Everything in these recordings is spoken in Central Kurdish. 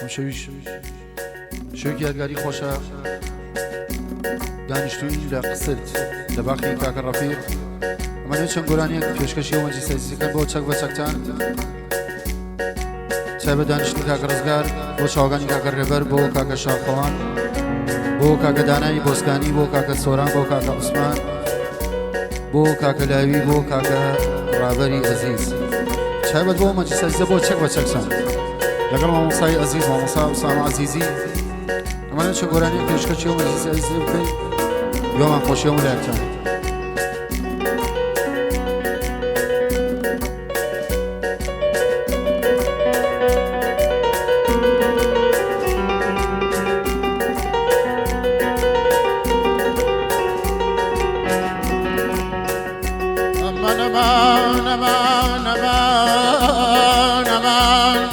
شویش شوی یادگاری خوشا دانشتوی لقصرت لباقی کاک رفیق اما نوچن گرانی پیشکشی و مجلس عزیزی با چک و چکتان چای دانشتوی کاک رزگار با شاگانی کاک ربر با کاک شاخوان با کاک دانایی بوسکانی با کاک سوران با کاک عثمان با کاک لاوی با کاک رابری عزیز چای با مجلس عزیزی با چک و چکتان لقل ماموسای عزیز ماموسا اسامه عزیزی اما نوچن گرانی پیشکشی و مجلس عزیزی بکنی يوم خوش يوم الأيام أمان أمان أمان أمان أمان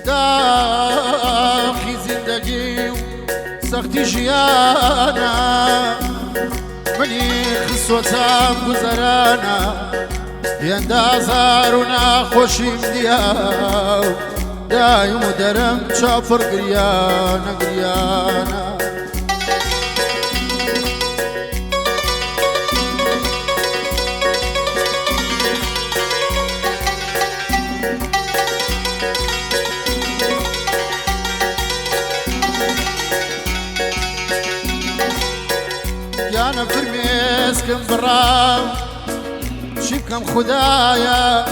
داخي زندگي سختي جيانا مني خسوتام گزرانا يندازارونا خوشيم دياو دايم درم شافر قريانا قريانا أنا فرميسكم برا شبكم خدايا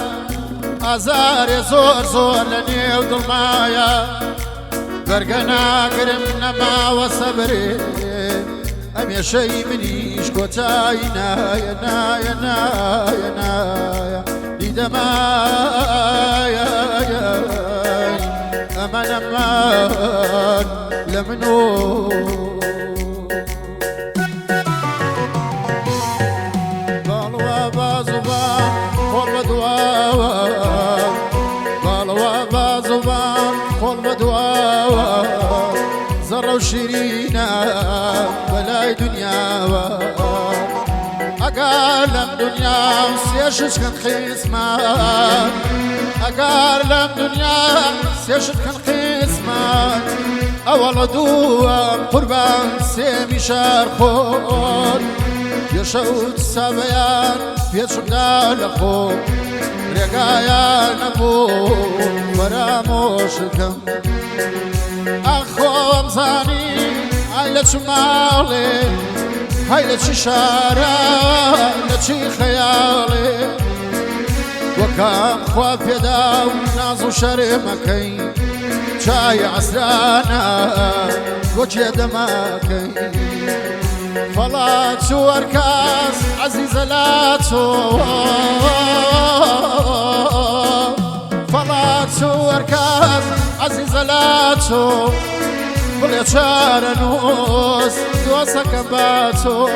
أزاري زور زور لني وظلمايا برقنا قرم نما وصبري أم يا شي مني شكوتاي نايا نايا نايا نايا لدمايا أمان أمان لمنو زرة وشيرينا بلاي دنيا أقالم دنيا سيشت كان خيسمان أقالم دنيا سيشت كان خيسمان أول دوام قربان سيمي شارخون يشوت سابيان بيتشم دالخو رقايا نبو فراموشكم أخوام زاني هاي شمالي هاي شارع لشي خيالي وكام خواب يدا وناز وشرمكي شاي عسرانا وجه دمكي فلات شو أركاز عزيزة لا فلات شو أركاز عزيزة لا تشوف بلي تشارنوس دوسك باتو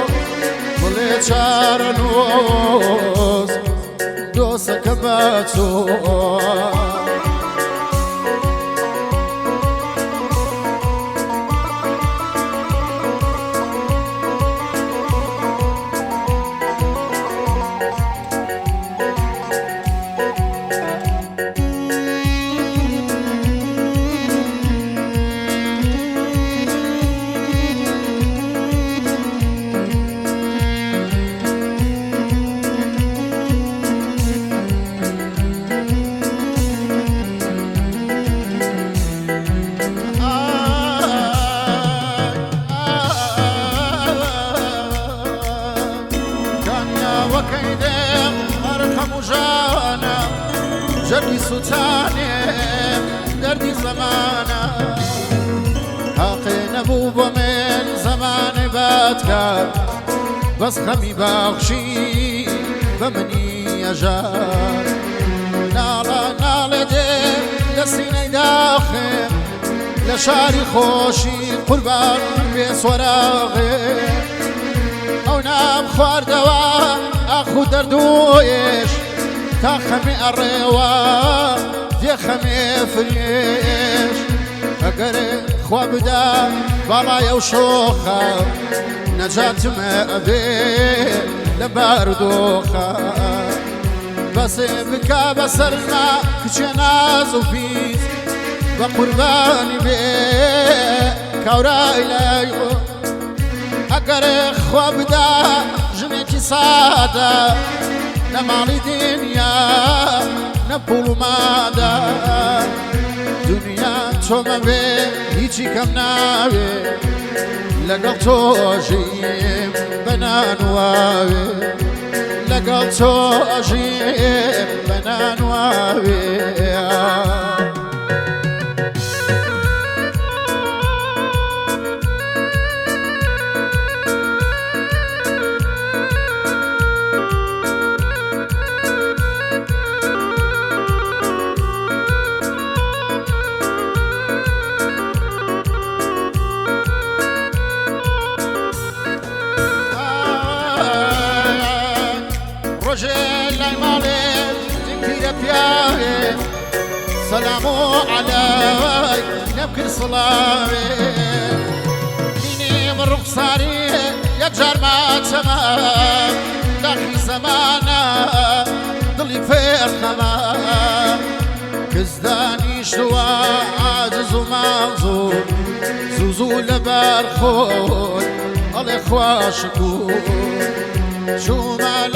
بلي تشارنوس دوسك باتو جردي سلطاني دردي زمانا حقي نبوب من زمان باتكار بس خمي باخشي بمني أجار نالا نالا دي لسيني داخل لشاري خوشي قربان بيس وراغي أو نام خوار دوا أخو دردويش تخمي الروا دي خمي فريش أقري خوابدا بالا وشوخة نجات ما أبي لباردوخة بس بكا بسرنا كشناز وفيز وقرباني بي كوراي لايغو اگر خواب دا جنكي سادا نمالي دنيا نبول مادا دنيا توما بي هيچي كم ناوي لقل توجيم بنان واوي لقل توجيم بنان واوي رجل المالك تنكير بياهي سلامو عليك نبكي صلامي ديني من رخصاري يجار ما تمام داخل زمانا ضلي فير خمام كزداني شدوا عاجز ومنظور زوزو لبرخون الاخوة شكور شو ما